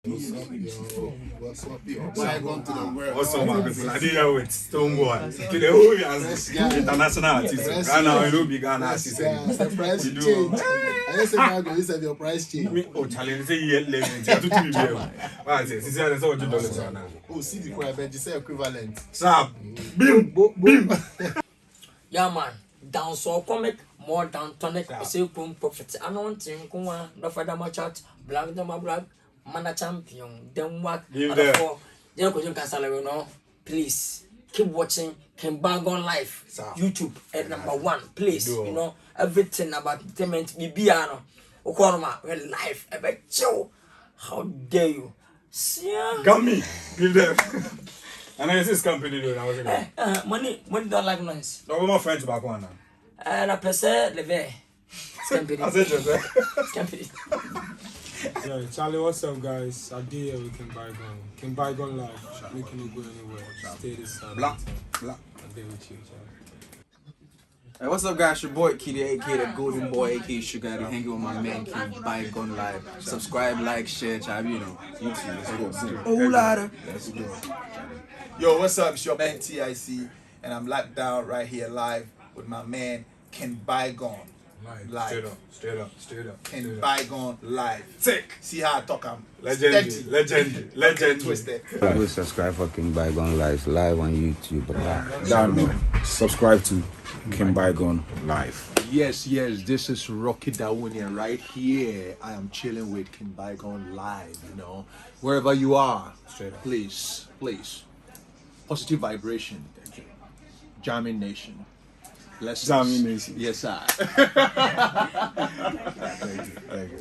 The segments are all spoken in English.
What's up, yo? Bygone to the world. What's up, my people? I did here with Stoneboy. To the whole international artist. Ghana, you be Ghana artist. The price change. I just said, Bygone, you said your price change. Oh, challenge, say you let me. I do to be here. Why say? Since I saw $2 now. Oh, see the crowd, but you say equivalent. Sir, bim, bim. Yeah, man. Down so comic, more down tonic. I say, boom, profit. I don't think, no further much out. Black, them a black. Man a champion, then what? Therefore, you know, please keep watching Bygone Live, YouTube at #1. Please, you know, everything about entertainment, Bibiano, Okoroma, life, I bet you. How dare you? Gummy, give them. And I this company doing. Money don't like noise. No, my friends back one now. And I prefer Leve. I said Company. Yeah, Charlie, what's up, guys? I did here with Bygone Live. Making it go anywhere. Stay this side. Black. I did with you, Charlie. Hey, what's up, guys? Your boy Kitty, aka the Golden Boy, aka Sugar. I'm hanging with my man Bygone Live. Subscribe, like, share, Charlie. You know, YouTube. Let's go. Oh, ladder. Let's go. Yo, what's up? It's your man TIC, and I'm locked down right here live with my man Bygone Live. Straight up. Bygone Live. Sick. See how I talk? I'm Legend. Twisted. Please subscribe for Bygone live on YouTube. Subscribe to Bygone Live. Yes, this is Rocky Dawunia right here. I am chilling with Bygone Live, you know. Wherever you are, please. Positive vibration. Thank you. Jamming Nation. Jamming Nation. Yes, sir. Thank you.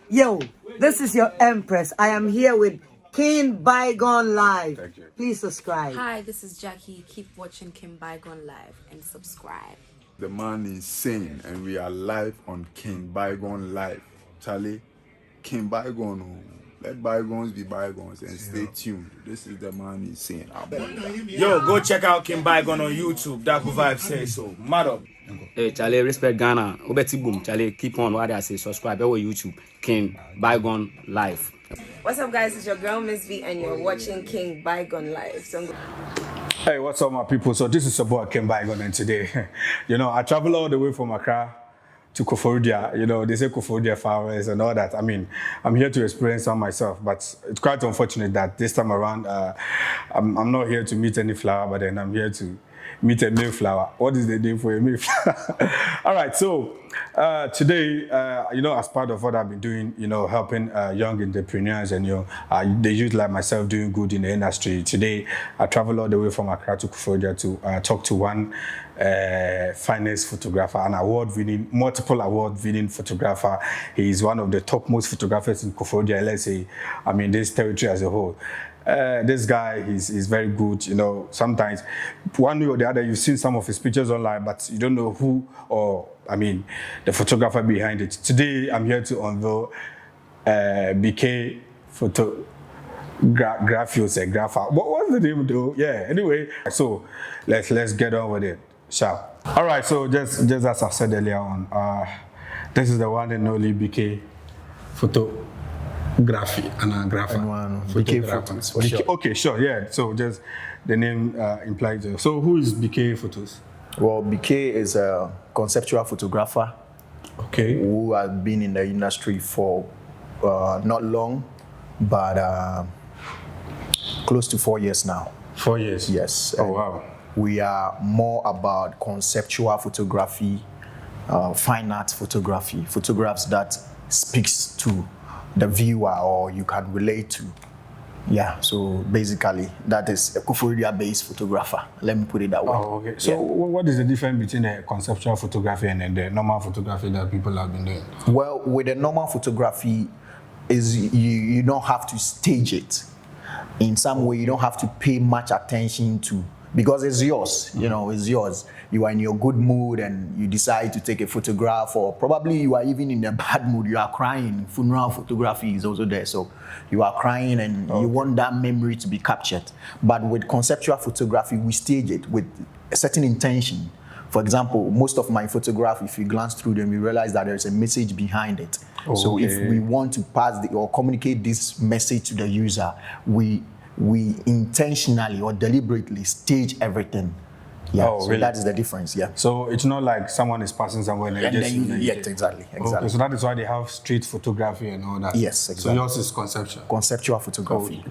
Yo, this is your Empress. I am here with Bygone Live. Thank you. Please subscribe. Hi, this is Jackie. Keep watching Bygone Live and subscribe. The man is sane, and we are live on Bygone Live. Charlie, Bygone. Let bygones be bygones and stay tuned. This is the man is saying. Yo, go check out Bygone on YouTube. Daku Vibe says so. Mad Hey, Charlie, respect Ghana. Obeti boom. Charlie, keep on what I say. Subscribe on YouTube. Bygone Live. What's up, guys? It's your girl Miss V, and you're watching Bygone Live. Hey, what's up, my people? So this is your boy Bygone, and today, you know, I travel all the way from Accra to Koforidua. You know, they say Koforidua flowers and all that. I mean, I'm here to experience some myself, but it's quite unfortunate that this time around, I'm not here to meet any flower, but then I'm here to meet a mayflower. What is the name for a mayflower? All right, so today, you know, as part of what I've been doing, you know, helping young entrepreneurs and, you know, the youth like myself doing good in the industry. Today, I travel all the way from Accra to Koforidua to talk to one finest photographer, an multiple award-winning photographer. He is one of the topmost photographers in Koforidua, let's say, I mean, this territory as a whole. This guy, he's very good, you know. Sometimes, one way or the other, you've seen some of his pictures online, but you don't know who or, I mean, the photographer behind it. Today, I'm here to unveil BKay Photos. What's the name though? Yeah, anyway, so let's get on with it. Sharp. All right, so just as I said earlier on, this is the one and only BKay Photography. BKay Photos. Okay, sure, yeah. So just the name implies it. So who is BKay Photos? Well, BKay is a conceptual photographer. Okay. Who has been in the industry for not long, but close to 4 years now. 4 years? Yes. Oh, wow. We are more about conceptual photography, fine art photography, photographs that speaks to the viewer or you can relate to. Yeah, so basically that is a Koforidua-based photographer. Let me put it that way. Oh, okay. So what is the difference between the conceptual photography and the normal photography that people have been doing? Well, with the normal photography, is you don't have to stage it. In some way, you don't have to pay much attention to, because it's yours, you know, it's yours. You are in your good mood and you decide to take a photograph, or probably you are even in a bad mood, you are crying. Funeral photography is also there, so you are crying and you want that memory to be captured. But with conceptual photography, we stage it with a certain intention For example, most of my photographs, if you glance through them, you realize that there's a message behind it. So if we want to pass or communicate this message to the user, we intentionally or deliberately stage everything. Yeah, so really? that is the difference. Yeah. So it's not like someone is passing somewhere and then exactly. Okay, so that is why they have street photography and all that. Yes, exactly. So yours is conceptual. Conceptual photography.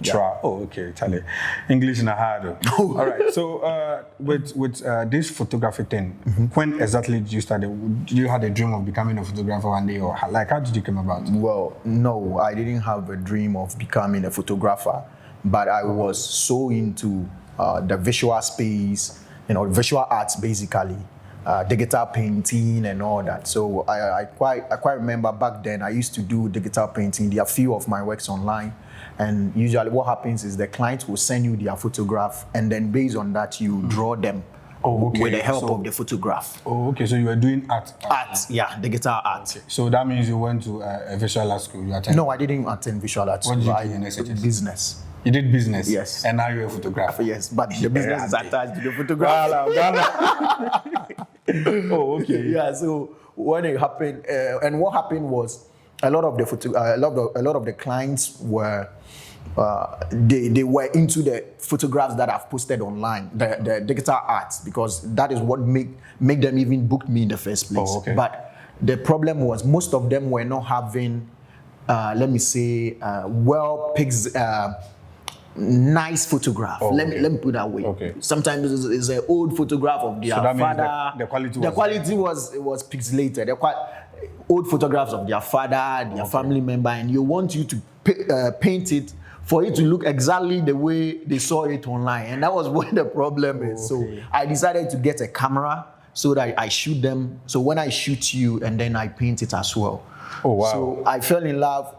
Okay, Charlie. English na hard. All right. So with this photography thing, when exactly did you start? You had a dream of becoming a photographer one day, or like how did you come about? Well, no, I didn't have a dream of becoming a photographer, but I was so into the visual space. Visual arts basically, digital painting and all that. So I quite remember back then I used to do digital painting. There are few of my works online, and usually what happens is the client will send you their photograph, and then based on that you draw them with the help of the photograph. Oh, okay. So you were doing art. Digital art. Okay. So that means you went to a visual art school. No, I didn't attend visual art school. What did you do in SHS? Business. You did business? Yes. And now you're a photographer? Yes, but the business is attached to the photography. Oh, okay. Yeah, so when it happened, and what happened was a lot of the clients were they were into the photographs that I've posted online, the digital arts, because that is what make them even book me in the first place. Oh, okay. But the problem was most of them were not having, let me say, nice photograph. Let me put it that way. Okay. Sometimes it's an old photograph of their father. The quality was pixelated. Old photographs of their father, their family member, and you want you to paint it for it to look exactly the way they saw it online. And that was where the problem is. So I decided to get a camera so that I shoot them. So when I shoot you, and then I paint it as well. Oh, wow. So I fell in love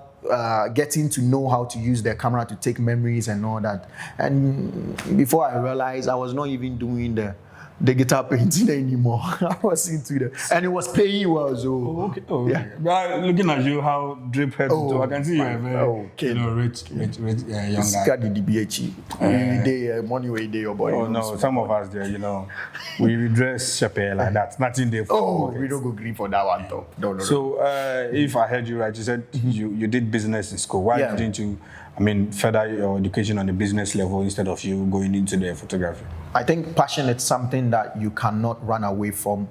getting to know how to use the camera to take memories and all that. And before I realized, I was not even doing the guitar painting anymore. I was into it, and it was paying well. So yeah. But looking at you, how drip head I can see you're very rich young guy. Money way day your body. Oh no, some of us there, we dress chaper like that. Nothing there. We don't go green for that one though. No. So if I heard you right, you said you did business in school. Why didn't you? Further your education on the business level instead of you going into the photography? I think passion is something that you cannot run away from,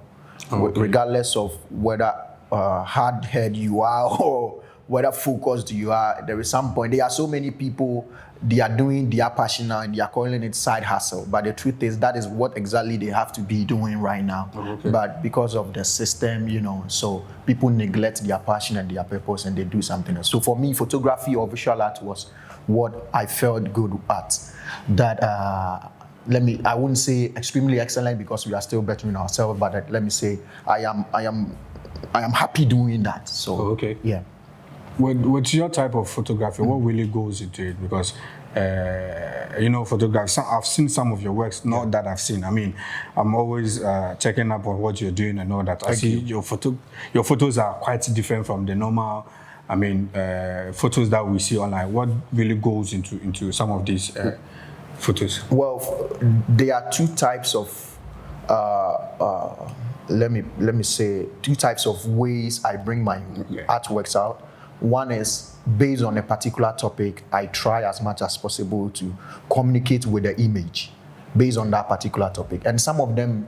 regardless of whether hard-headed you are or whether focused you are. There is some point. There are so many people, they are doing their passion now and they are calling it side hustle. But the truth is that is what exactly they have to be doing right now. But because of the system, so people neglect their passion and their purpose and they do something else. So for me, photography or visual art was what I felt good at. That I wouldn't say extremely excellent because we are still bettering ourselves, but let me say I am happy doing that. So yeah. With your type of photography, what really goes into it? Because photography. I've seen some of your works. Not that I've seen. I'm always checking up on what you're doing and all that. I see your photos are quite different from the normal. Photos that we see online. What really goes into some of these photos? Well, there are two types of. Let me say two types of ways I bring my artworks out. One is based on a particular topic. I try as much as possible to communicate with the image based on that particular topic. And some of them,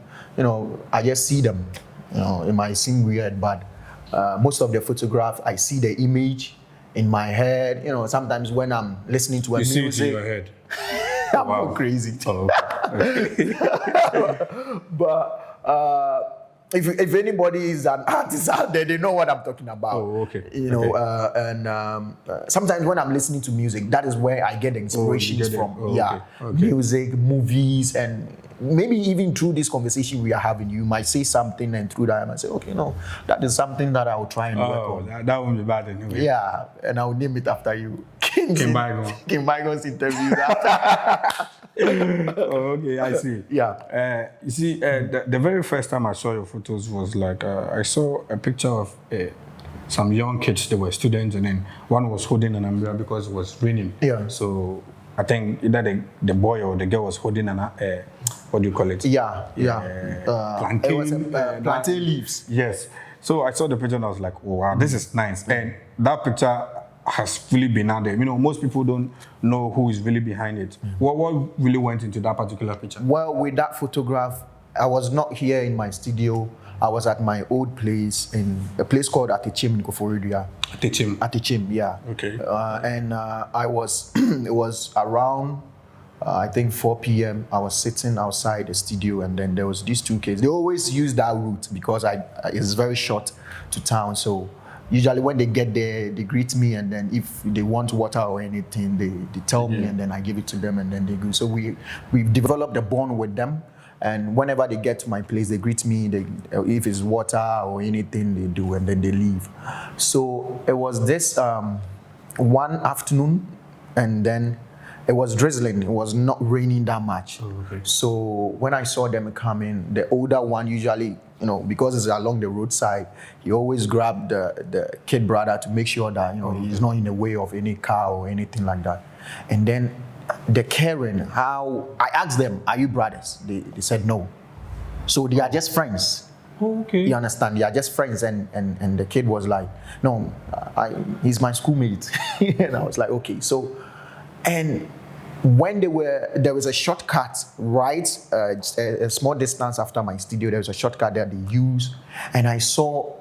I just see them. It might seem weird, but most of the photograph, I see the image in my head. Sometimes when I'm listening to music, see it in your head. I'm not crazy. But if anybody is an artist out there, they know what I'm talking about. Sometimes when I'm listening to music, that is where I get inspirations from. Music, movies, and maybe even through this conversation we are having, you might say something, and through that I might say, that is something that I will try and work on. That won't be bad anyway. Yeah, and I will name it after you. King Bygone's interview. I see. Yeah. You see, the very first time I saw your photos was like, I saw a picture of some young kids. They were students, and then one was holding an umbrella because it was raining. Yeah. So I think either the boy or the girl was holding an what do you call it? Yeah. Plantain. It was plantain leaves. Yes. So I saw the picture and I was like, oh wow, this is nice. And that picture has really been out there. You know, most people don't know who is really behind it. What really went into that particular picture? Well, with that photograph, I was not here in my studio. I was at my old place in a place called Atichim in Koforidua. Atichim, yeah. Okay. And I was, it was around, I think 4 p.m. I was sitting outside the studio, and then there was these two kids. They always use that route because it's very short to town. So usually when they get there, they greet me, and then if they want water or anything, they tell me, and then I give it to them, and then they go. So we've developed a bond with them. And whenever they get to my place, they greet me. If it's water or anything, they do, and then they leave. So it was this one afternoon, and then it was drizzling. It was not raining that much. Oh, okay. So when I saw them coming, the older one usually, you know, because it's along the roadside, he always grabbed the kid brother to make sure that, you know, he's not in the way of any car or anything like that. And then the caring, how I asked them, are you brothers? They said no. So they are just friends. Oh, okay. You understand? They are just friends, and the kid was like, no, he's my schoolmate. And I was like, okay. So, and when there was a shortcut, right? A small distance after my studio, there was a shortcut that they use, and I saw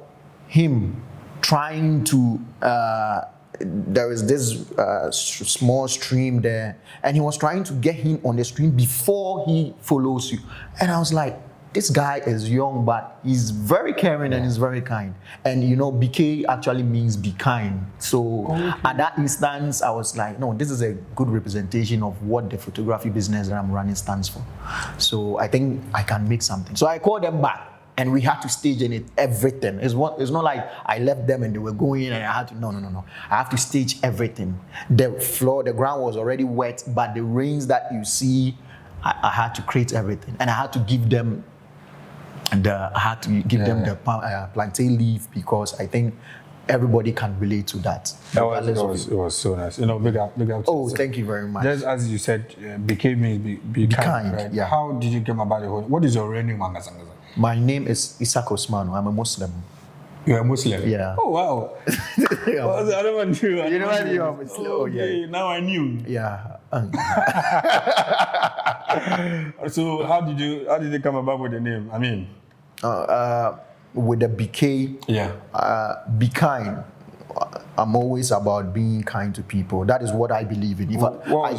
him trying to. There was this small stream there, and he was trying to get him on the stream before he follows you. And I was like, this guy is young, but he's very caring and he's very kind. And you know, BKay actually means be kind. So at that instance, I was like, no, this is a good representation of what the photography business that I'm running stands for. So I think I can make something. So I called them back. And we had to stage in it everything. It's not like I left them and they were going and I had to, no. I have to stage everything. The floor, the ground was already wet, but the rains that you see, I had to create everything. And I had to give them the plantain leaf because I think everybody can relate to that. It was so nice. You know, big up. Oh, thank you very much. Just as you said, BKay means be kind, right? Yeah. How did you come about the whole? What is your real name, Mangasanga? My name is Isaac Osmanu. I'm a Muslim. You're a Muslim? Yeah. Oh, wow. I don't want to. You know what you're a Muslim? Oh, okay, now I knew. Yeah. So how did you come about with the name? I mean, with the BKay, be kind. I'm always about being kind to people. That is what I believe in. I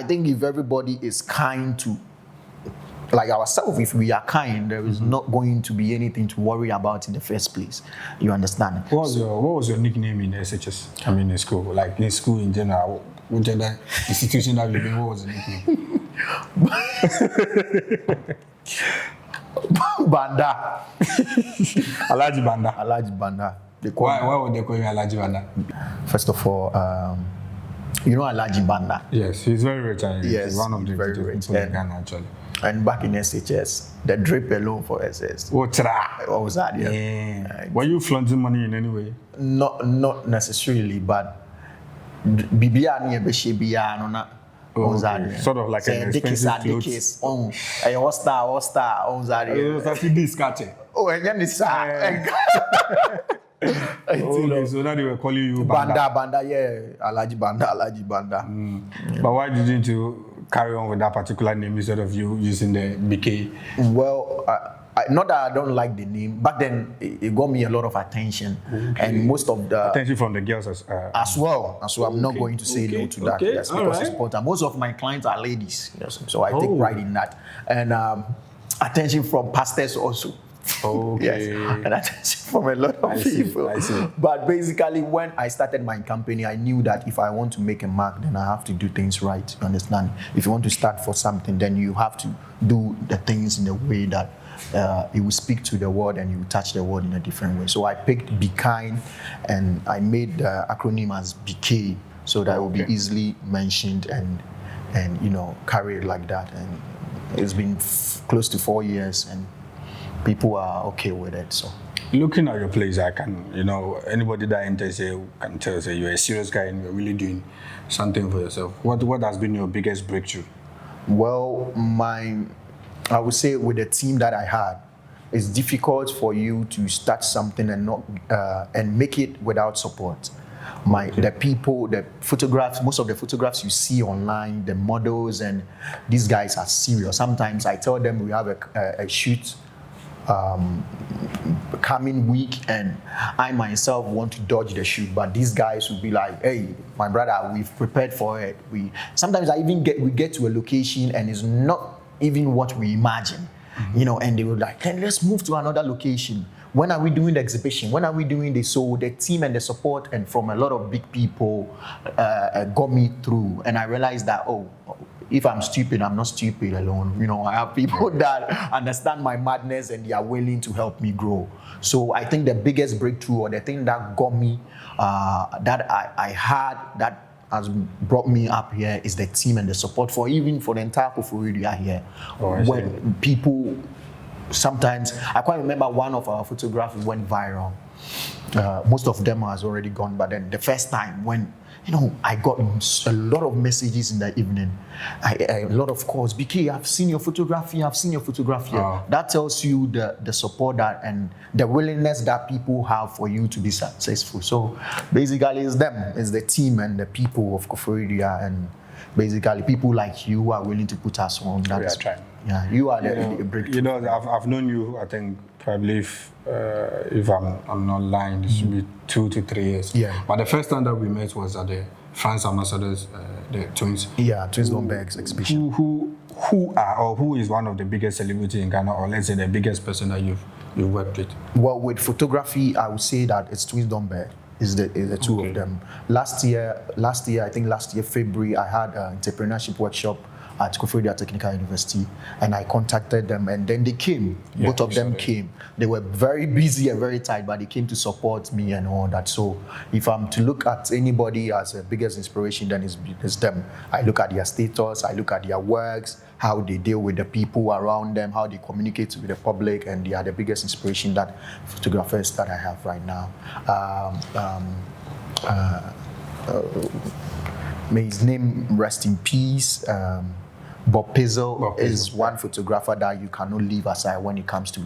think if everybody is kind to like ourselves, if we are kind, there is not going to be anything to worry about in the first place. You understand? What was your nickname in SHS? I mean, in school, like in school in general, whichever institution that you've been, what was the nickname? Banda. Alaji Banda. Why would they call you Alaji Banda? First of all, you know Alaji Banda. Yes, he's very rich. Yes, he's one of the very rich people in Ghana actually. And back in SHS, the drip alone for SS. What was that? Yeah. Were you flaunting money in any way? Not necessarily, but Bibiani and Beshibia, sort of like an expensive clothes. Oh, and then it's okay, so now they were calling you Banda, yeah, Alaji Banda. But why didn't you carry on with that particular name instead of you using the BKay? Well, not that I don't like the name, but then it got me a lot of attention, and most of the attention from the girls as well. I'm not going to say no to that. Yes, because it's important. Most of my clients are ladies, so I take pride in that, and attention from pastors also. Yes, and attention from a lot of people. I see. But basically, when I started my company, I knew that if I want to make a mark, then I have to do things right. You understand? If you want to start for something, then you have to do the things in a way that it will speak to the world and you will touch the world in a different way. So I picked Be Kind, and I made the acronym as BKay, so that it will be easily mentioned and carry it like that. And it's been close to 4 years, and people are okay with it. So Looking at your place, I can, anybody that enters here can tell say you're a serious guy and you're really doing something for yourself. What has been your biggest breakthrough? Well, I would say with the team that I had, it's difficult for you to start something and not and make it without support. The people, the photographs, most of the photographs you see online, the models, and these guys are serious. Sometimes I tell them we have a shoot coming week, and I myself want to dodge the shoot, but these guys will be like, "Hey, my brother, we've prepared for it." Sometimes we get to a location and it's not even what we imagine, and they were like, "Hey, let's move to another location. When are we doing the exhibition? When are we doing this?" So the team and the support and from a lot of big people got me through, and I realized that if I'm stupid, I'm not stupid alone. I have people that understand my madness and they are willing to help me grow. So I think the biggest breakthrough, or the thing that got me, that I had, that has brought me up here, is the team and the support for the entire Koforidua here. When people, sometimes, I quite remember one of our photographs went viral. Most of them has already gone, but then the first time when, I got a lot of messages in the evening, a lot of calls. BKay, I've seen your photography. That tells you the support and the willingness that people have for you to be successful. So basically, it's them, it's the team and the people of Koforidua, and basically people like you who are willing to put us on. We are trying. Yeah, you are the breakthrough. I've known you, I think, probably if I'm not lying, it should be 2 to 3 years. Yeah. But the first time that we met was at the France Ambassadors, the Twins. Yeah, Twins Domberg's exhibition. Who is one of the biggest celebrity in Ghana, or let's say the biggest person that you've worked with? Well, with photography, I would say that it's Twins Domberg. Is the two of them. Last year, February, I had an entrepreneurship workshop at Koforidua Technical University, and I contacted them, and then they came. Both of them came. They were very busy and very tight, but they came to support me and all that. So if I'm to look at anybody as a biggest inspiration, then it's them. I look at their status, I look at their works, how they deal with the people around them, how they communicate with the public, and they are the biggest inspiration that photographers that I have right now. May his name rest in peace. Bob Pizzle is one photographer that you cannot leave aside when it comes to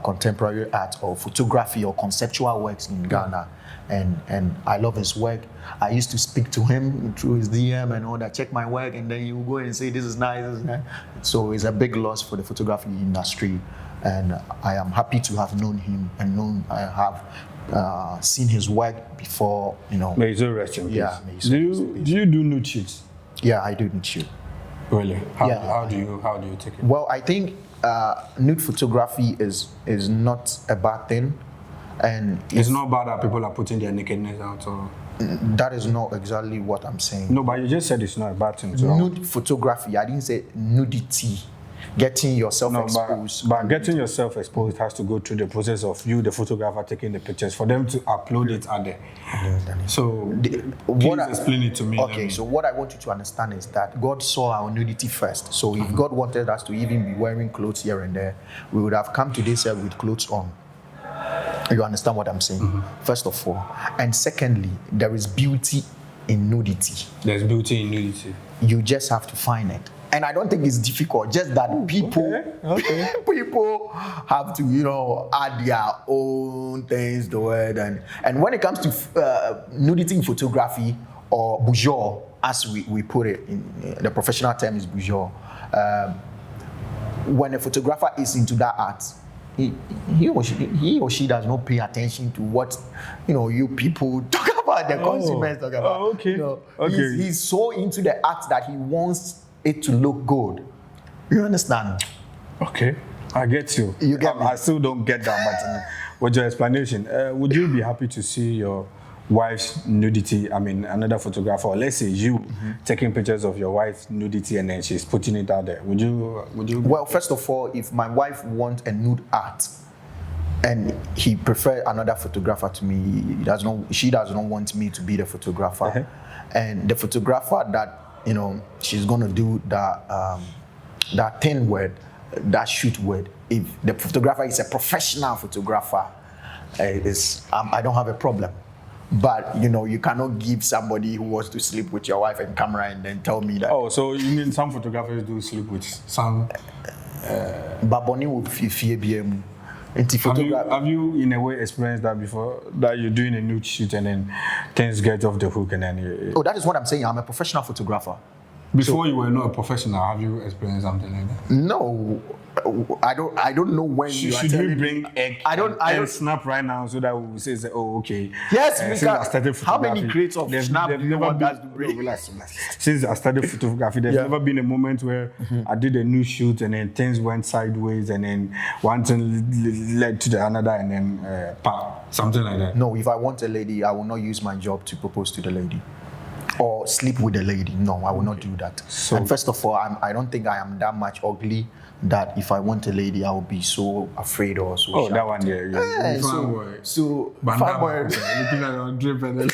contemporary art or photography or conceptual works in Ghana. And I love his work. I used to speak to him through his DM and all that, check my work, and then he will go and say, this is nice, this is nice. So it's a big loss for the photography industry. And I am happy to have known him and I have seen his work before, May his rest in peace. Yeah. Do you do nude shoots? Yeah, I do nude shoot. Really? How do you take it? Well, I think nude photography is not a bad thing, and it's not bad that people are putting their nakedness out, or that is not exactly what I'm saying. No, but you just said it's not a bad thing. So nude photography, I didn't say nudity. Getting yourself exposed. But getting yourself exposed has to go through the process of you, the photographer, taking the pictures for them to upload it out there. So please explain it to me. Okay, so what I want you to understand is that God saw our nudity first. So if God wanted us to even be wearing clothes here and there, we would have come to this earth with clothes on. You understand what I'm saying? First of all. And secondly, there is beauty in nudity. There's beauty in nudity. You just have to find it. And I don't think it's difficult, just that people have to, add their own things to it. And when it comes to nudity in photography, or bourgeois, as we put it, in the professional term is bourgeois, when a photographer is into that art, he or she does not pay attention to what, you people talk about, the consumers talk about. He's so into the art that he wants it to look good. You understand? Okay, I get you. You get me? I still don't get that, but with your explanation, would you be happy to see your wife's nudity? I mean, another photographer, or let's say you taking pictures of your wife's nudity and then she's putting it out there. Would you? Well, first of all, if my wife wants a nude art, and he prefers another photographer to me, she does not want me to be the photographer, and the photographer that she's gonna do that thing with, that shoot with. If the photographer is a professional photographer, I don't have a problem. But you know, you cannot give somebody who wants to sleep with your wife and camera and then tell me that. Oh, so you mean some photographers do sleep with some? Baboni will fear BM. Have you in a way experienced that before? That you're doing a nude shoot and then things get off the hook and then Oh, that is what I'm saying. I'm a professional photographer. Before you were not a professional, have you experienced something like that? No, I don't know when you are should telling we bring me. egg? I don't snap right now so that we will say, oh, okay. Yes, since I started how many photography, crates of snap do you want us to bring? Relax. Since I started photography, there's never been a moment where I did a new shoot and then things went sideways and then one thing led to the another and then something like that. No, if I want a lady, I will not use my job to propose to the lady or sleep with the lady. No, I will not do that. So, and first of all, I don't think I am that much ugly that if I want a lady, I will be so afraid or so. Oh, that one, yeah. So looking at your drip and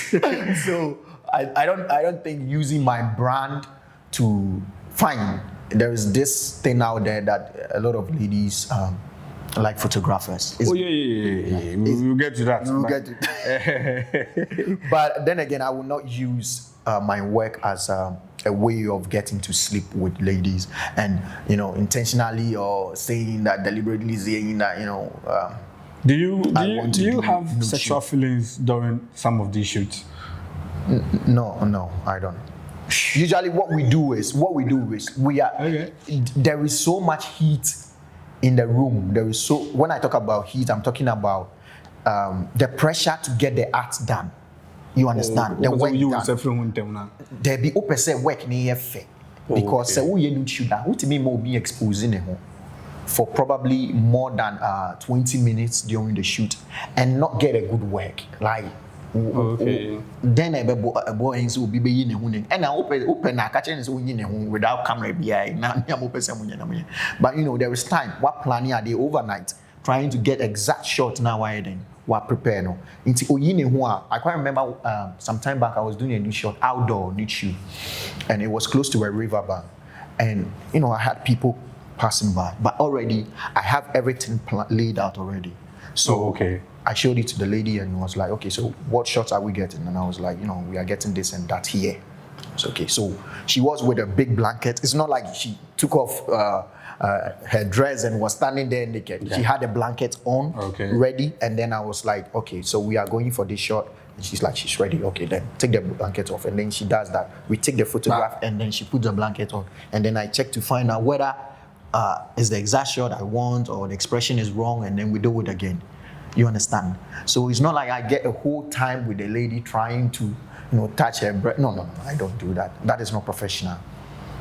so I don't think using my brand to fine. There is this thing out there that a lot of ladies like photographers. Yeah. We'll get to that. But then again, I will not use my work as a way of getting to sleep with ladies and, you know, intentionally or saying that, deliberately saying that, you know. Do you have sexual feelings during some of these shoots? No, I don't. Usually what we do is there is so much heat in the room. When I talk about heat, I'm talking about the pressure to get the art done. You understand? The work done. There be open say work near fair because say we need shoot that. What me more be exposing him for probably more than 20 minutes during the shoot and not get a good work. Like then a boy will be in the and I open a catching is without camera but you know there is time. What planning are they overnight trying to get exact shot now? Why then? What prepare no? I quite remember some time back I was doing a new shot outdoor nude shoot and it was close to a riverbank and you know I had people passing by but already I have everything laid out already. So I showed it to the lady and was like, okay, so what shots are we getting? And I was like, you know, we are getting this and that here. It's okay. So she was with a big blanket. It's not like she took off her dress and was standing there naked. She had a blanket on, ready. And then I was like, okay, so we are going for this shot. And she's like, she's ready. Okay, then take the blanket off. And then she does that. We take the photograph and then she puts the blanket on. And then I check to find out whether is the exact shot I want or the expression is wrong. And then we do it again. You understand? So it's not like I get a whole time with the lady trying to, you know, touch her breast. No, I don't do that. That is not professional.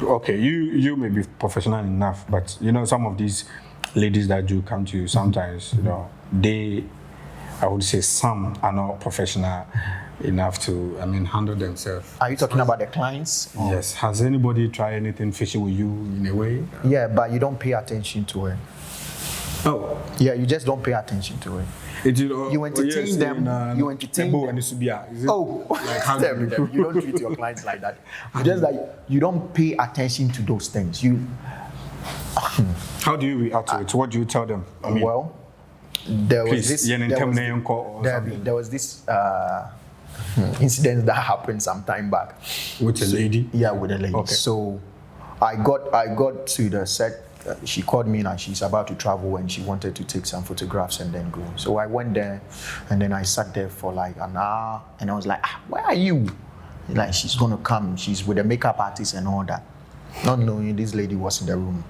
Okay, you may be professional enough, but you know some of these ladies that do come to you sometimes, you know, I would say some are not professional enough to, handle themselves. Are you talking about the clients? Or? Yes. Has anybody tried anything fishy with you in a way? Yeah, but you don't pay attention to it. Oh. Yeah, you just don't pay attention to it. You entertain them. You entertain them. Oh, like how them. You don't treat your clients like that. Just like you don't pay attention to those things. How do you react to it? What do you tell them? Well, there was this incident that happened some time back. With a lady? Yeah, with a lady. Okay. So I got to the set. She called me and she's about to travel and she wanted to take some photographs and then go. So I went there and then I sat there for like an hour and I was like, where are you? Like, she's gonna come. She's with a makeup artist and all that. Not knowing this lady was in the room.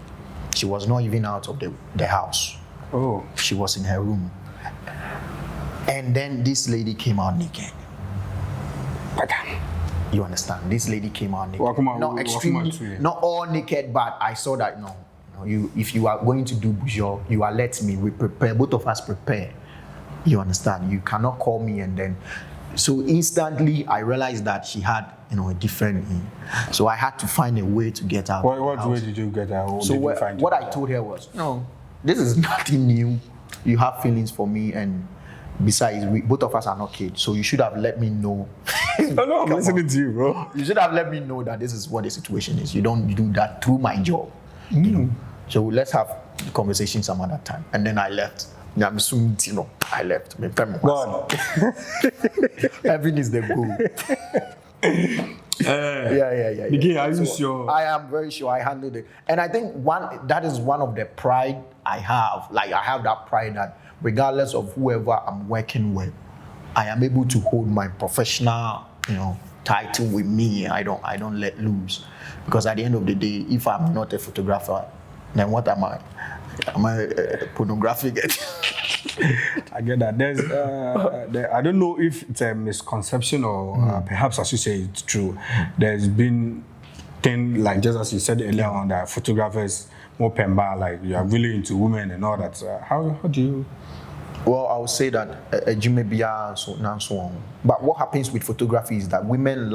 She was not even out of the house. Oh. She was in her room. And then this lady came out naked. You understand? This lady came out naked. Not extremely, not all naked, but I saw that, if you are going to do bujo, you are letting me. We prepare, both of us prepare. You understand? You cannot call me and then. So instantly, I realized that she had, a different. So I had to find a way to get out. What way did you get out? So what I told her was, no, this is nothing new. You have feelings for me, and besides, both of us are not kids. So you should have let me know. No, I'm listening to you, bro. You should have let me know that this is what the situation is. You don't do that through my job. So let's have the conversation some other time. And then I left. I'm soon, I left. God. Heaven is the goal. Yeah. BKay, are you sure? I am very sure I handled it. And I think that is one of the pride I have. Like, I have that pride that regardless of whoever I'm working with, I am able to hold my professional, title with me. I don't let loose. Because at the end of the day, if I'm not a photographer, then what am I? Am I pornographic? I get that. There's, I don't know if it's a misconception or perhaps, as you say, it's true. There's been thing like just as you said earlier on that photographers more pemba, like you are really into women and all that. How do you? Well, I would say that but what happens with photography is that women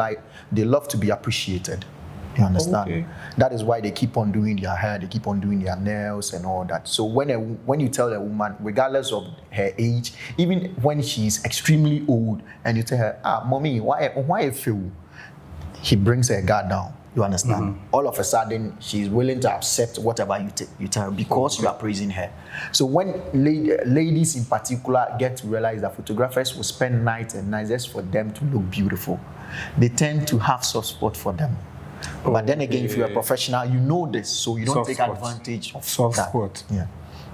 they love to be appreciated. You understand? Okay. That is why they keep on doing their hair, they keep on doing their nails and all that. So when you tell a woman, regardless of her age, even when she's extremely old, and you tell her, mommy, why you feel? He brings her guard down. You understand? All of a sudden, she's willing to accept whatever you tell her because you are praising her. So when ladies in particular get to realize that photographers will spend nights and nights just for them to look beautiful, they tend to have soft spot for them. But then again, if you're a professional, you know this, so you don't take advantage of soft that. Spot. Yeah.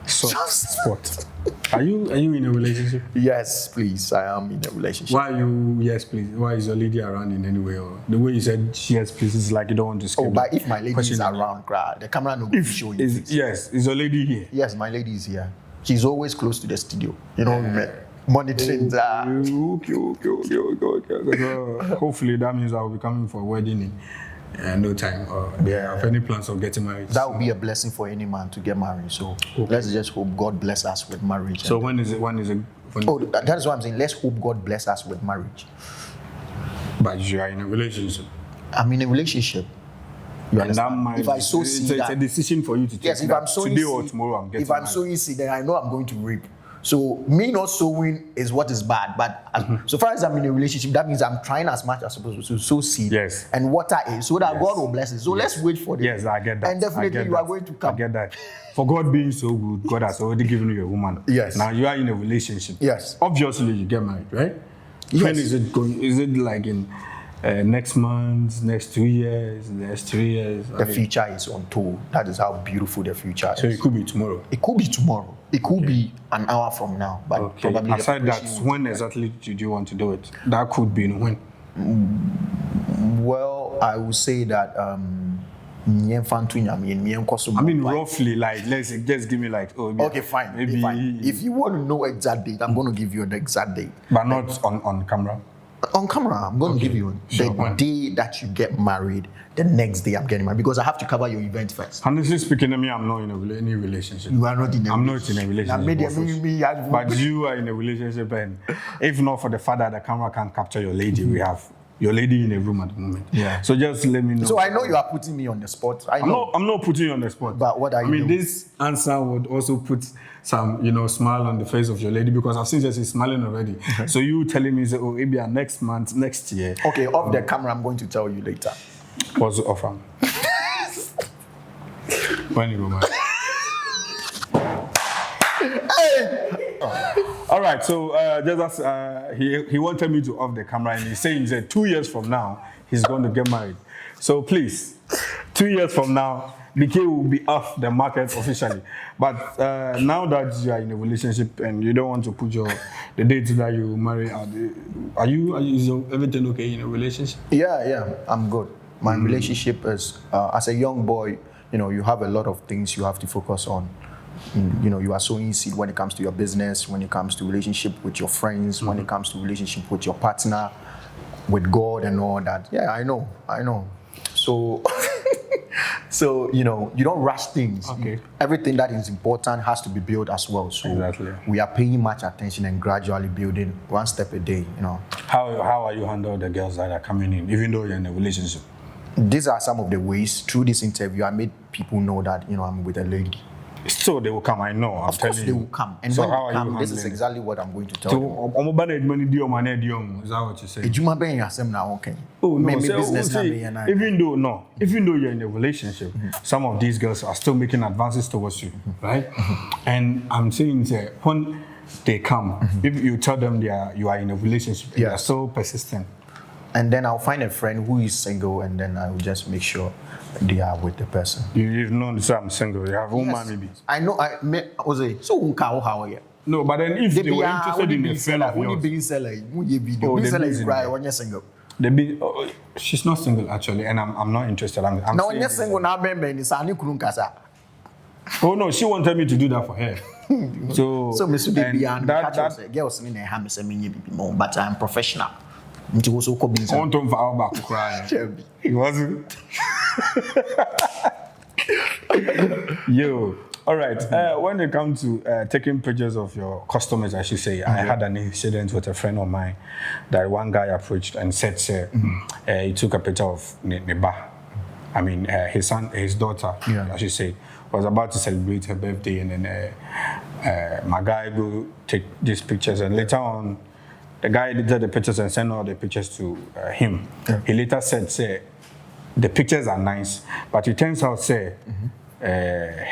Soft spot. Are you in a relationship? Yes, please. I am in a relationship. Why are you? Yes, please. Why is your lady around in any way? Or the way you said yes, please is like you don't want to skip. Oh, but if my lady is around, the camera no will show you. Yes, is your lady here? Yes, my lady is here. She's always close to the studio. Monitoring that. Okay. Hopefully that means I will be coming for a wedding in no time. Have any plans of getting married? That would be a blessing for any man to get married. So let's just hope God bless us with marriage. So when is it? That is what I'm saying. Let's hope God bless us with marriage. But you are in a relationship. I'm in a relationship. You understand? If I sow seed, it's a decision for you to take. Yes, if I'm sowing today seed, or tomorrow, I'm getting if I'm married. sowing seed, then I know I'm going to reap. So me not sowing is what is bad. But so far as I'm in a relationship, that means I'm trying as much as possible to sow seed and water it so that God will bless it. So let's wait for it. Yes, I get that. And definitely you are going to come. I get that. For God being so good, God has already given you a woman. Yes. Now you are in a relationship. Yes. Obviously you get married, right? Yes. When is it going? Is it like in next month, next 2 years, next 3 years? The future is untold. That is how beautiful the future is. So it could be tomorrow. It could be tomorrow. It could be an hour from now. But probably aside that, when exactly did you want to do it? That could be when. Well, I would say that I mean, roughly, like, let's just give me like, okay, fine. Maybe fine. If you want to know exact date, I'm going to give you an exact date. But not on camera? On camera, I'm going to give you the day that you get married, the next day I'm getting married, because I have to cover your event first. Honestly speaking, I'm not in any relationship. You are not in a I'm not in a relationship. But you are in a relationship, and if not for the fact that the camera can capture your lady, we have your lady in a room at the moment. Yeah. So just let me know. So I know you are putting me on the spot. I'm not putting you on the spot. But what are you doing? This answer would also put some, smile on the face of your lady, because I've seen that she's smiling already. So you telling me, oh, maybe next month, next year. Okay, off the camera, I'm going to tell you later. What's the offer? When you go, man. All right, so just as he wanted me to off the camera, and he's saying that 2 years from now he's going to get married. So please, 2 years from now, BKay will be off the market officially. But now that you are in a relationship and you don't want to put the dates that you marry out, is everything okay in a relationship? Yeah, I'm good. My relationship is as a young boy, you have a lot of things you have to focus on. You are sowing seed when it comes to your business, when it comes to relationship with your friends, when it comes to relationship with your partner, with God and all that. Yeah, I know. So, you don't rush things. Okay. Everything that is important has to be built as well. So exactly. We are paying much attention and gradually building one step a day, How are you handling the girls that are coming in, even though you're in a relationship? These are some of the ways. Through this interview, I made people know that, I'm with a lady. Still, they will come. I know. I'm Of course, telling they you. will come. And so when how they come, are you this is handling exactly what I'm going to tell So, you. is that what you say? Ejuma ben yasem na okay. Oh no, Maybe so, business na see, me and I. even though you're in a relationship, some of these girls are still making advances towards you, right? And I'm saying that when they come, if you tell them you are in a relationship, they are so persistent. And then I'll find a friend who is single, and then I will just make sure they are with the person. You've known that I'm single. You have one man maybe. I know. So how are you? No, but then if they were interested in a friend of yours, being seller, seller is right when you're single. She's not single actually, and I'm not interested. I'm now when you're single, now baby, it's ani kasa. Oh no, she wanted me to do that for her. So Mr. Baby, and that girls in a hammer me but I'm professional. I want to back to cry. He wasn't. Yo, all right. When it comes to taking pictures of your customers, I should say, I had an incident with a friend of mine that one guy approached and said, he took a picture of Neba. I mean, his daughter, I should say, was about to celebrate her birthday, and then my guy go take these pictures, and later on, the guy edited the pictures and sent all the pictures to him. He later said, the pictures are nice, but it turns out,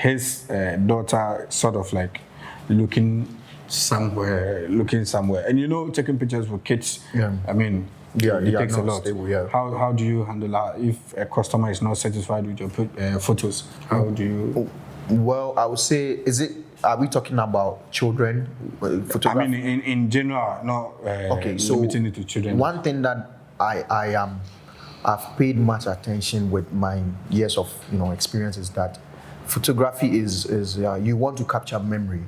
his daughter sort of like looking somewhere. And you know, taking pictures with kids, I mean, it takes a lot. Stable, How do you handle that if a customer is not satisfied with your photos? How do you? Well, I would say, are we talking about children? I mean, in general, not limiting it to children. One thing that I've paid much attention with my years of experience is that photography is you want to capture memory,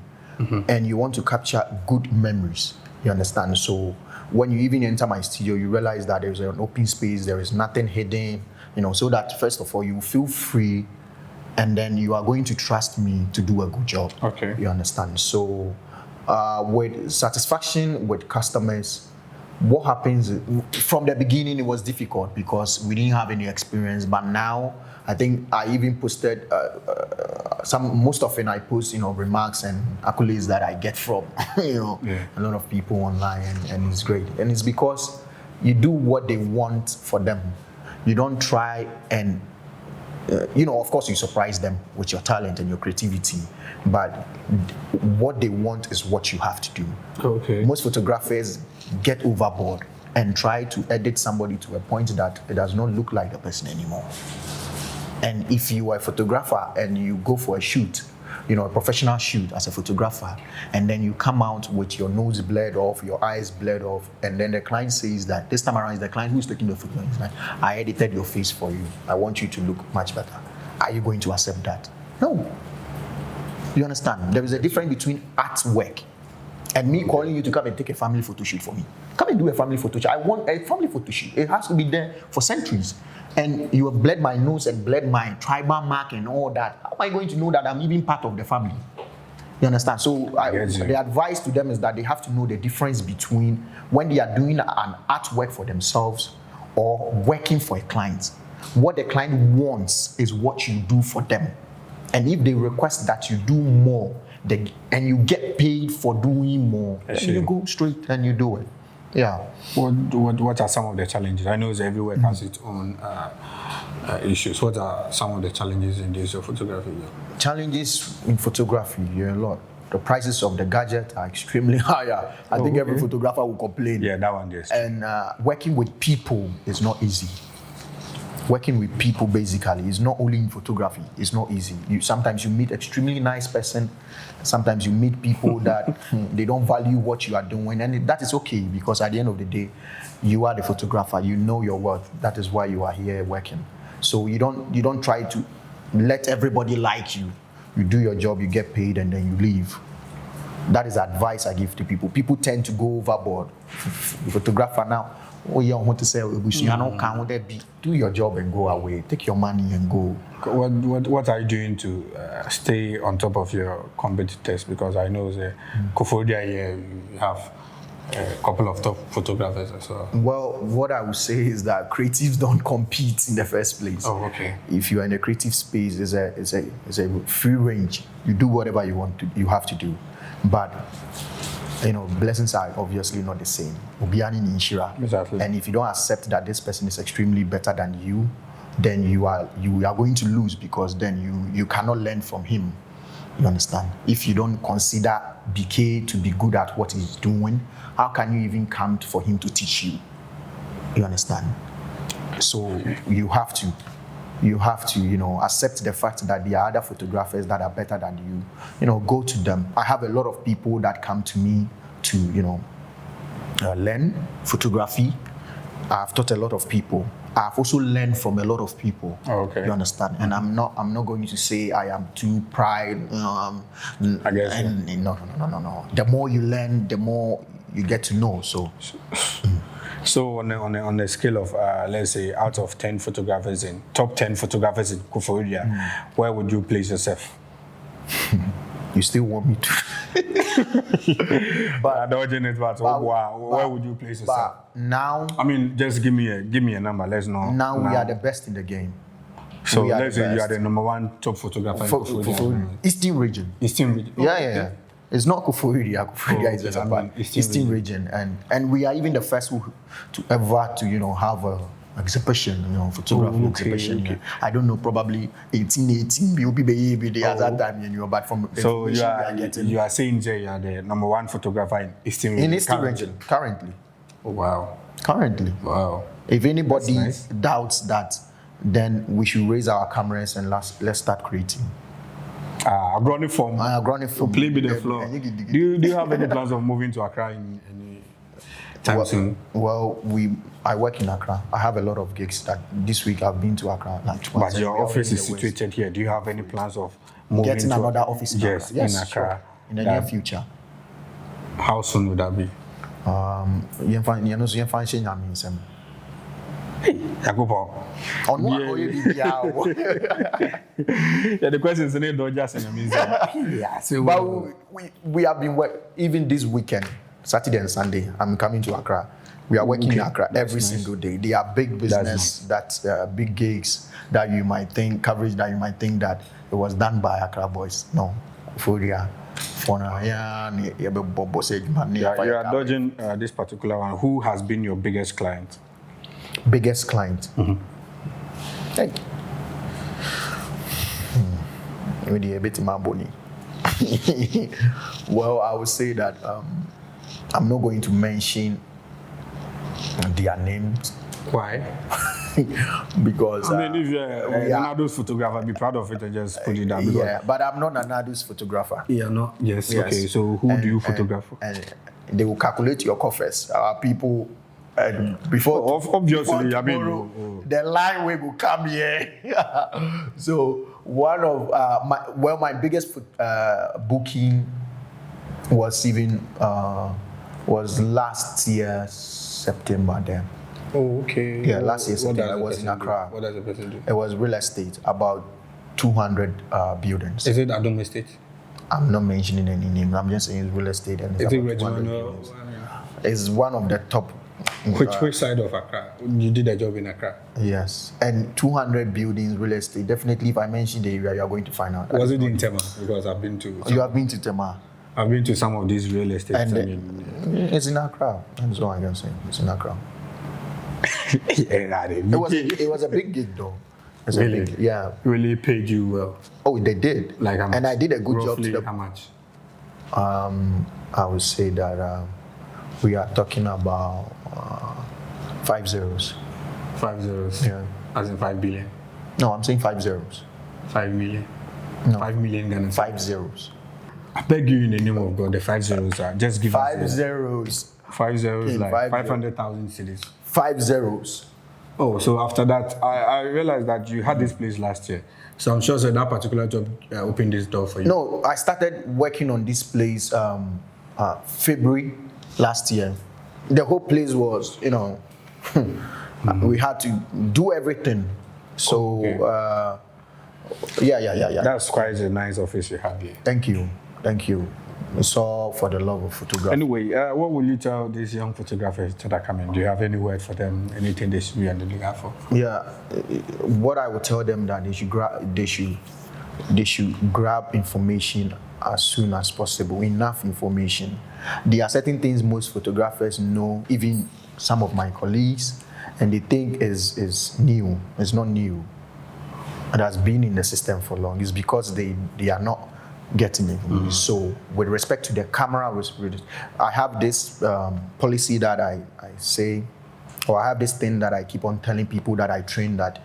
and you want to capture good memories. You understand? So when you even enter my studio, you realize that there's an open space, there is nothing hidden, so that first of all you feel free. And then you are going to trust me to do a good job. Okay. You understand? So, with satisfaction with customers, what happens from the beginning? It was difficult because we didn't have any experience. But now, I think I even posted most often I post remarks and accolades that I get from a lot of people online, and it's great. And it's because you do what they want for them. You don't try and of course, you surprise them with your talent and your creativity, but what they want is what you have to do. Okay. Most photographers get overboard and try to edit somebody to a point that it does not look like the person anymore. And if you are a photographer and you go for a shoot, a professional shoot as a photographer, and then you come out with your nose blurred off, your eyes blurred off, and then the client says that this time around is the client who's taking the photo. He's like, I edited your face for you. I want you to look much better. Are you going to accept that? No. You understand? There is a difference between artwork and me calling you to come and take a family photo shoot for me. Come and do a family photo shoot. I want a family photo shoot. It has to be there for centuries. And you have bled my nose and bled my tribal mark and all that. How am I going to know that I'm even part of the family? You understand? So the advice to them is that they have to know the difference between when they are doing an artwork for themselves or working for a client. What the client wants is what you do for them. And if they request that you do more, and you get paid for doing more, then you go straight and you do it. Yeah. What are some of the challenges? I know every work has its own issues. What are some of the challenges in this photography? Challenges in photography, a lot. The prices of the gadget are extremely higher. I think every photographer will complain. Yeah, that one is. And working with people is not easy. Working with people basically is not only in photography. It's not easy. Sometimes you meet extremely nice person. Sometimes you meet people that they don't value what you are doing, and that is okay because at the end of the day, you are the photographer. You know your worth. That is why you are here working. So you don't try to let everybody like you. You do your job, you get paid, and then you leave. That is advice I give to people. People tend to go overboard. The photographer now. Oh, you want to say, do your job and go away. Take your money and go. What are you doing to stay on top of your competitors? Because I know the Kofodia here, you have a couple of top photographers as well. Well, what I would say is that creatives don't compete in the first place. Oh, okay. If you are in a creative space, it's a free range. You do whatever you want to, you have to do, but blessings are obviously not the same. Exactly. And if you don't accept that this person is extremely better than you, then you are going to lose, because then you cannot learn from him. You understand? If you don't consider BKay to be good at what he's doing, how can you even come for him to teach you? You understand? So you have to accept the fact that there are other photographers that are better than you. Go to them. I have a lot of people that come to me to learn photography. I've taught a lot of people. I've also learned from a lot of people. Oh, okay. You understand? And I'm not going to say I am too pride. I guess. No. The more you learn, the more you get to know. So on a scale of let's say out of 10 photographers top 10 photographers in Koforidua, where would you place yourself? You still want me to? But where would you place yourself? But now, I mean, just give me a number. Let's know. Now we are the best in the game. So let's say you are the number one top photographer in Koforidua. Eastern region. Yeah. It's not Koforidua. Koforidua is just about Eastern region, and we are even the first to ever to have a exhibition, photography exhibition. Okay. I don't know, probably 18 will be the other time, but from so you are saying Jay, you are the number one photographer in Eastern region. In Eastern region, currently. Oh, wow. Currently. Wow. If anybody doubts that, then we should raise our cameras and let's start creating. Agronic form. Play with the floor. Do you have any plans of moving to Accra in any time soon? Well, I work in Accra. I have a lot of gigs that this week I've been to Accra like twice. But your office is situated here. Do you have any plans of moving getting another office in Accra? Yes, in Accra. Sure. In the near future. How soon would that be? On what the question is don't just we have been even this weekend, Saturday and Sunday. I'm coming to Accra. We are working in Accra every single day. They are big business, that's big gigs that you might think, coverage that you might think that it was done by Accra boys. No, Furia. You are dodging this particular one. Who has been your biggest client? Biggest client? Hey. A bit money. Well, I would say that I'm not going to mention their names. Why? Because I mean, if you're a Nanado's photographer, be proud of it and just put it down. Yeah, but I'm not Nanado's photographer. Yeah, no. Yes. Okay. So who do you photograph? And they will calculate your coffers. People. Before obviously, tomorrow, the line will come here. So one of my biggest booking was even was last year September then. Oh, okay. Yeah, last year September. I was in Accra. What does the person do? It was real estate, about 200 buildings. Is it Adom Estate? I'm not mentioning any names. I'm just saying it's real estate. And is it regional? It's one of the top. Which side of Accra? You did a job in Accra? Yes. And 200 buildings, real estate. Definitely, if I mention the area, you are going to find out. Was it in Tema? Because I've been to... You have been to Tema? I've been to some of these real estates. It's in Accra. That's all I can say. It's in Accra. It was a big gig, though. Really? Yeah. Really paid you well? Oh, they did. Like how much? And I did a good job to them. How much? I would say that we are talking about 5 zeros. 5 zeros? Yeah. As in 5 billion? No, I'm saying 5 zeros. 5 million? No. 5 million Ghana. 5 zeros. I beg you in the name of God, the 5 zeros are just give 5 us zeros. 5 zeros, Okay, like 500,000 cities. 5 zeros. Oh, so after that, I realized that you had this place last year. So I'm sure that particular job opened this door for you. No, I started working on this place February last year. The whole place was, we had to do everything. So, yeah. That's quite a nice office you have here. Thank you. It's all for the love of photography. Anyway, what will you tell these young photographers that are coming? Do you have any word for them? Anything they should be on the lookout for? Yeah, what I would tell them that they should grab information as soon as possible, enough information. There are certain things most photographers know, even some of my colleagues, and they think is new. It's not new. It has been in the system for long. It's because they are not getting it. So with respect to the camera, I have this policy that I say, or I have this thing that I keep on telling people that I train, that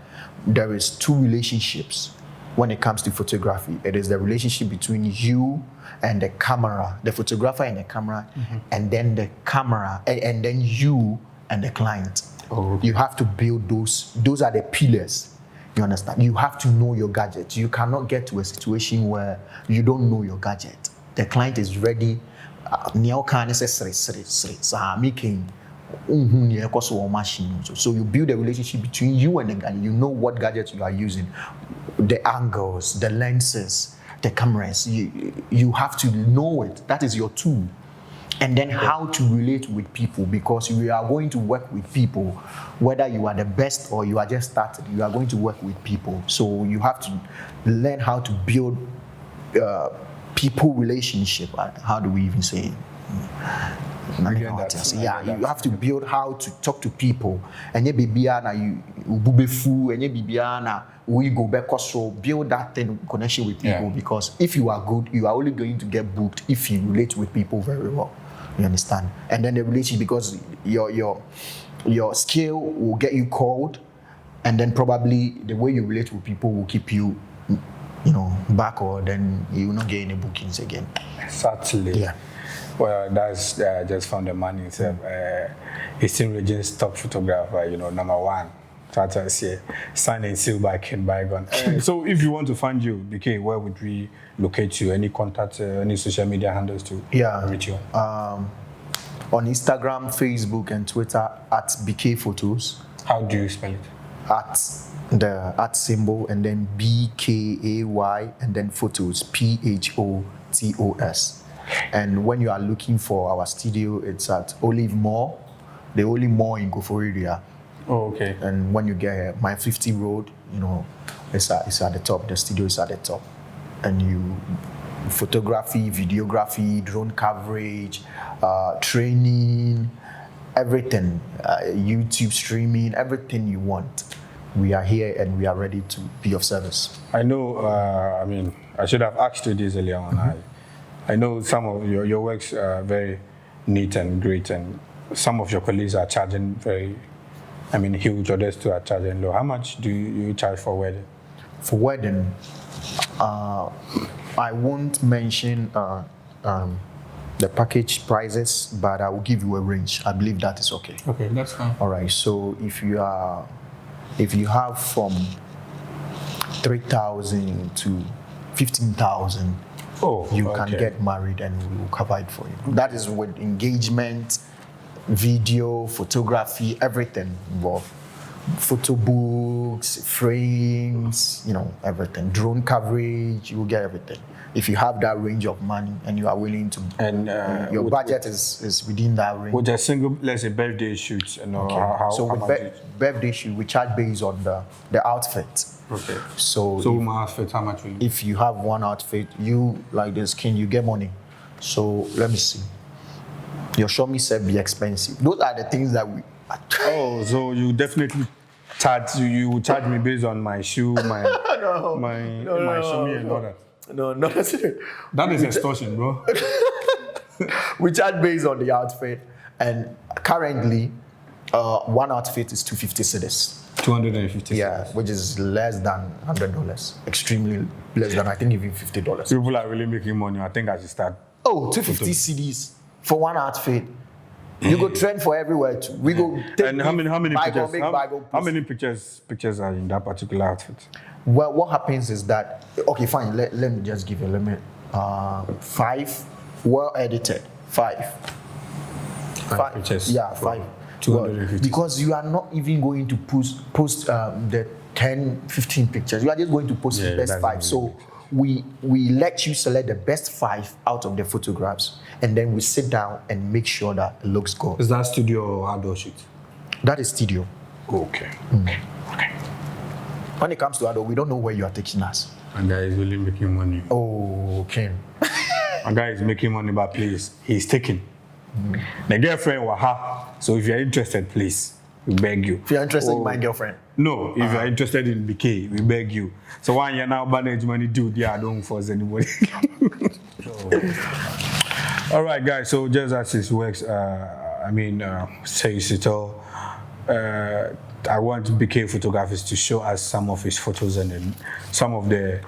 there is two relationships when it comes to photography. It is the relationship between you and the camera, the photographer and the camera, and then the camera, and then you and the client. You have to build those. Those are the pillars. You understand? You have to know your gadget. You cannot get to a situation where you don't know your gadget. The client is ready. So you build a relationship between you and the gadget. You know what gadget you are using, the angles, the lenses, the cameras. You have to know it. That is your tool. And then how to relate with people, because we are going to work with people, whether you are the best or you are just started, you are going to work with people. So you have to learn how to build people relationship. How do we even say it? Yeah, you have to build how to talk to people. And you go back, so build that thing, connection with people, because if you are good, you are only going to get booked if you relate with people very well. You understand? And then the relationship, because your skill will get you called, and then probably the way you relate with people will keep you, back, or then you will not get any bookings again. Certainly. Yeah. Well, that's just from the man himself. Eastern Region's top photographer, #1. So say, signed and sealed by Ken Bygone. So if you want to find you, BKay, where would we locate you? Any contact, any social media handles to reach you? On Instagram, Facebook, and Twitter at BKay Photos. How do you spell it? At symbol, and then BKAY, and then Photos, PHOTOS. And when you are looking for our studio, it's at Olive Mall, the only mall in Koforidua. Oh, okay. And when you get here, my 50 road, it's at the top. The studio is at the top. And you photography, videography, drone coverage, training, everything, YouTube streaming, everything you want. We are here and we are ready to be of service. I know, I should have asked you this earlier on. I know some of your works are very neat and great, and some of your colleagues are charging huge, others too are charging low. How much do you charge for wedding? For wedding, I won't mention the package prices, but I will give you a range. I believe that is okay. Okay, that's fine. All right. So if you have from 3,000 to 15,000, you can get married and we will cover it for you. That is with engagement, video, photography, everything involved. Photo books, frames, everything. Drone coverage, you will get everything. If you have that range of money and you are willing to, and your budget is within that range. With a single, let's say, birthday shoot, so with birthday shoot, we charge based on the outfit. Okay. So my outfit, how much will you? If you have one outfit, you like the skin, you get money. So let me see. Your show me set be expensive. Those are the things that we. So you definitely charge me based on my shoe, my show me and all that. No. That is extortion, bro. We charge based on the outfit, and currently, one outfit is 250 cedis. 250. Yeah, which is less than $100. Extremely less than, I think, even $50. People are really making money. I think I should start. 250 cedis for one outfit. You go trend for everywhere too. We go. And how many pictures? How many pictures are in that particular outfit? Well, what happens is that, okay, fine. Let me just give you a limit. 5, well edited. 5 pictures. Yeah, 5. 250. Because you are not even going to post the 10, 15 pictures. You are just going to post the best 5. So we let you select the best 5 out of the photographs, and then we sit down and make sure that it looks good. Is that studio or outdoor shoot? That is studio. Okay. Okay. When it comes to outdoor, we don't know where you are taking us. And guy is really making money. Oh, okay. And guy is making money, but please, he's taking. The girlfriend waha. So if you're interested, please, we beg you. If you're interested in my girlfriend. No, if you're interested in BKay, we beg you. So when you're now manage money, dude, yeah, don't force anybody. All right, guys. So just as it works, says it all. I want BKay Photographers to show us some of his photos and then some of the.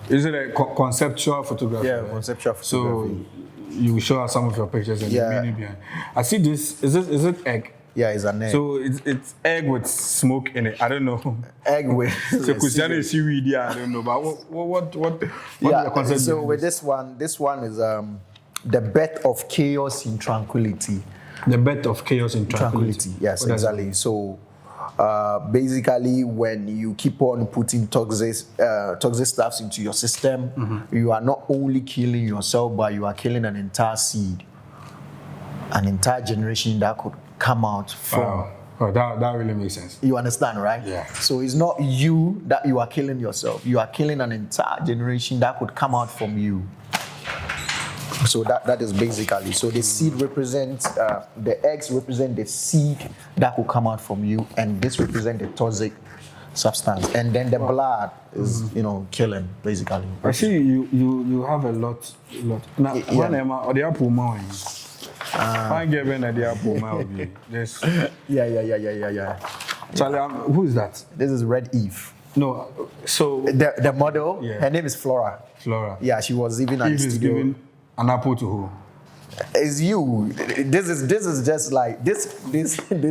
Is it a conceptual photography? Yeah, conceptual photography. So you show us some of your pictures and the meaning behind. I see this. Is it egg? Yeah, it's an egg. So it's egg with smoke in it. I don't know. Egg with. So Christianity is seaweed. Yeah, I don't know. But what is the concept? So with this one is the birth of chaos in tranquility. The birth of chaos in tranquility. Yes, exactly. So basically, when you keep on putting toxic stuffs into your system, you are not only killing yourself, but you are killing an entire seed, an entire generation that could come out from. Oh, that really makes sense. You understand, right? Yeah. So it's not you that you are killing yourself. You are killing an entire generation that could come out from you. So that is basically. So the seed represents, the eggs represent the seed that could come out from you, and this represents the toxic substance. And then the blood is, killing, basically. I see you have a lot. Now, one or the apple mine. I give an idea for my this. Yeah. Charlie, who is that? This is Red Eve. No, so the model. Yeah. Her name is Flora. Flora. Yeah, she was even at the studio. Eve is giving an apple to who? It's you. This is just like this.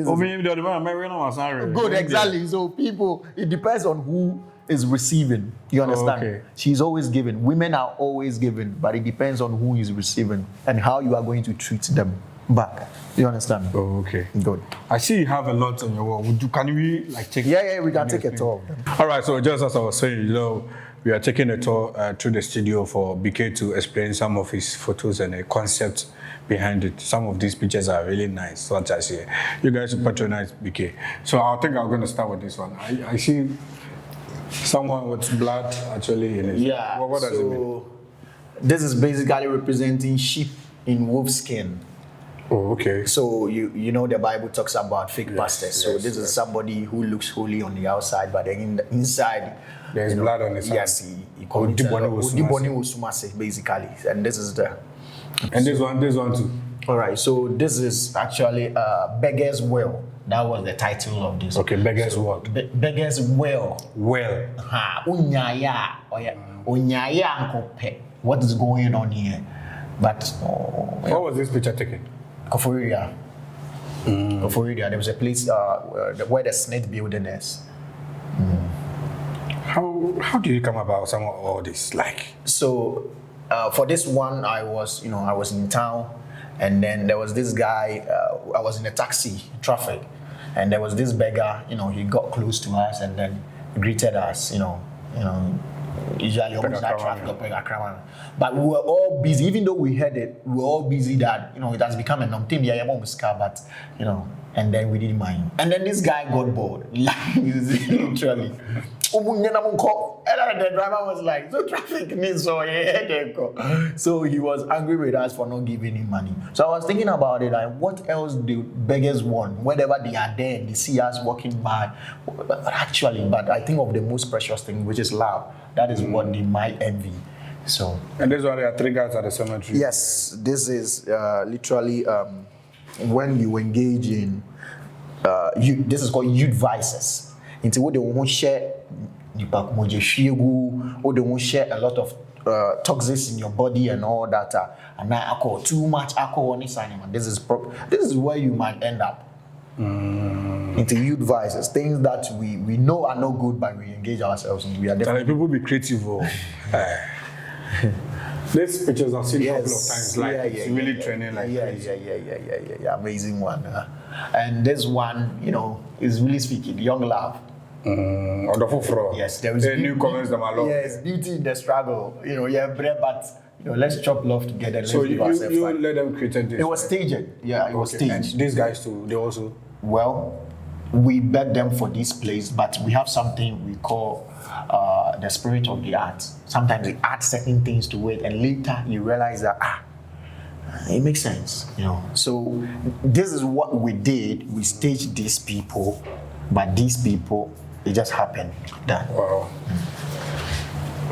Oh, maybe the man marrying was not good. Exactly. So people, it depends on who is receiving. You understand? Okay. She's always giving. Women are always giving, but it depends on who is receiving and how you are going to treat them back. You understand? Oh, okay. Good. I see you have a lot on your wall. Can we take? Yeah, we can take a tour. All right. So just as I was saying, we are taking a tour through the studio for BKay to explain some of his photos and the concept behind it. Some of these pictures are really nice, such as here. You guys patronize BKay. So I think I'm going to start with this one. I see someone with blood actually in it. Yeah. What does it mean? This is basically representing sheep in wolf skin. Oh, okay. So you know the Bible talks about fake pastors. So this is somebody who looks holy on the outside, but then inside there's blood on the side. Yes, he called it basically. And this is the. And this one too. All right. So this is actually Beggar's Well. That was the title of this. Okay, Beggar's what? Beggar's Well. Well. Unyaya. Unyaya ankope. What is going on here? But what was this picture taken? Koforidua. Koforidua. There was a place where the Snake building is. How do you come about some of all this? So for this one, I was in town, and then there was this guy. I was in a taxi traffic, and there was this beggar. He got close to us and then greeted us. Usually almost that traffic, but we were all busy. Even though we heard it, we were all busy that it has become a numb thing. But and then we didn't mind. And then this guy got bored, literally. And the driver was like, "So traffic means so yeah." So he was angry with us for not giving him money. So I was thinking about it, like, what else do beggars want? Whenever they are there and they see us walking by, but I think of the most precious thing, which is love. That is what they might envy. So. And this one, there are 3 guys at the cemetery. Yes, this is literally when you engage in this is called youth vices. Into what they won't share, they won't share a lot of toxins in your body and all that. And now alcohol, too much alcohol on this animal. This is where you might end up. Into youth vices, things that we know are not good, but we engage ourselves in. We are definitely people be creative. These pictures I've seen a couple of times. It's really training amazing one. And this one, is really speaking young love. On the floor. Yes, there is new comments that I love. Yes, beauty in the struggle. You know, yeah, but you know, let's chop love together. Let's So give you ourselves time. let them create this. It was staged. Yeah, it was staged. And these guys too, they also. Well, we beg them for this place, but we have something we call the spirit of the art. Sometimes we add certain things to it, and later you realize that it makes sense, you know. So this is what we did. We staged these people, but these people, it just happened. That. Wow.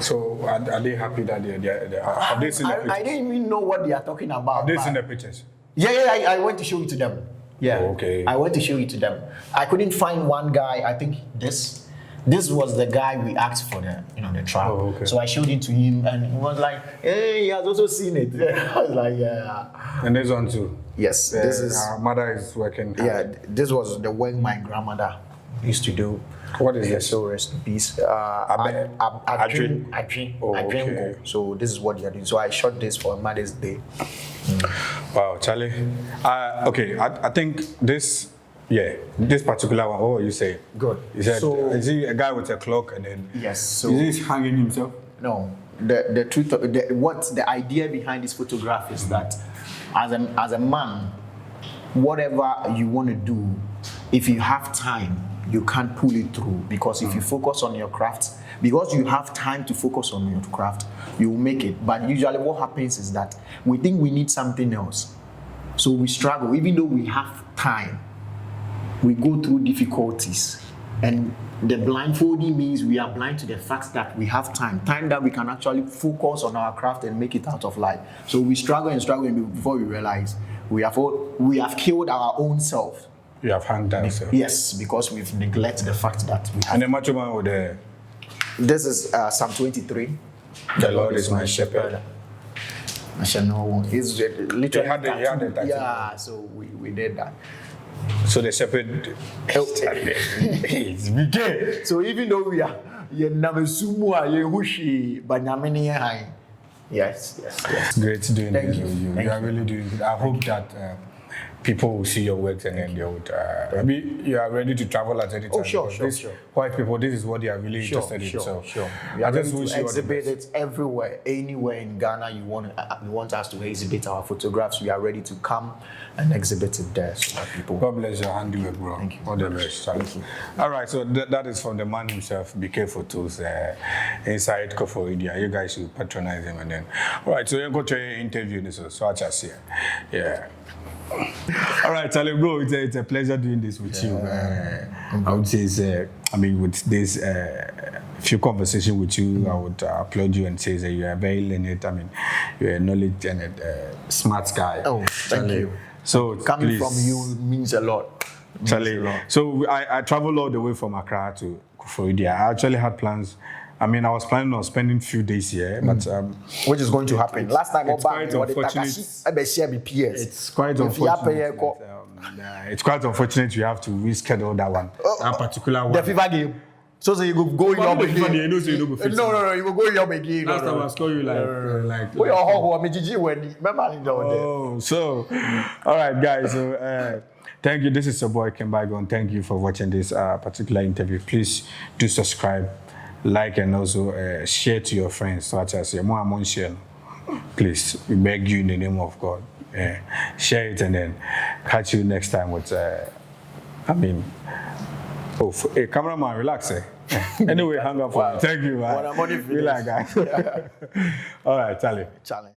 So are they happy that they have they seen the pictures? I didn't even know what they are talking about. Have they seen the pictures? Yeah, I went to show it to them. Yeah. Oh, okay. I went to show it to them. I couldn't find one guy. I think this was the guy we asked for the trial. Oh, okay. So I showed it to him, and he was like, "Hey, he has also seen it." I was like, "Yeah." And this one too. Yes, this is. Our mother is working hard. Yeah, this was the work my grandmother used to do. What is this? So rest in peace. I dream. Oh, okay. So this is what they are doing. So I shot this for Mother's Day. Wow, Charlie. Okay, I think this particular one. What were you saying? Good. You said, So- is he a guy with a clock and then? Yes. So Is he hanging himself? no, the truth. What the idea behind this photograph is that, as a man, whatever you want to do, if you have time, you can't pull it through, because if you focus on your craft, because you have time to focus on your craft, you will make it. But usually what happens is that we think we need something else, so we struggle. Even though we have time, we go through difficulties, and the blindfolding means we are blind to the fact that we have time that we can actually focus on our craft and make it out of life. So we struggle before we realize we have killed our own self. You have hanged yourself. Yes, because we've neglected the fact that we have. And the macho man with the. This is Psalm 23. The Lord is my shepherd. I shall know. It's literally. They had the tattoo. Yeah, so we did that. So the shepherd. It's BKay. So even though we are yes. Great doing Thank this you. with you. Thank You are you. really doing good. I hope that people will see your work and then they would. You are ready to travel at any time. Oh, sure, because sure, these sure. White people, this is what they are really interested in. So We are I just going wish to you all the exhibit best. it everywhere, anywhere in Ghana you want us to exhibit our photographs. We are ready to come and exhibit it there so that people. God bless your handiwork, bro. Thank you. All the best. Thank you. All right, so that is from the man himself, BKay Photos, inside Koforidia. You guys should patronize him and then. All right, so you go to your interview. This is what I see. Yeah. All right, Charlie, bro, it's a pleasure doing this with you. I would say, with this few conversation with you, I would applaud you and say that you are very learned. You're a knowledge and smart guy. Oh, thank you. So Coming please, from you means a lot. Charlie. So I traveled all the way from Accra to Koforidia. I actually had plans. I was planning on spending a few days here, but Which is going to happen. Last time, it's quite unfortunate. It's quite unfortunate. It's quite unfortunate you have to reschedule that one. That particular one. The FIFA game. So you go in your No, again. you know, so you don't go fit. No, you will go in your again. Last time I scored you like. Where your home? Remember Oh, so all right, guys. So thank you. This is your boy Bygone. Thank you for watching this particular interview. Please do subscribe, like, and also share to your friends. Such as your mom share. Please, we beg you in the name of God. Share it and then catch you next time with. Hey, cameraman, relax. Anyway, hang up for me. Thank you, man. Relax, guys. All right, Charlie.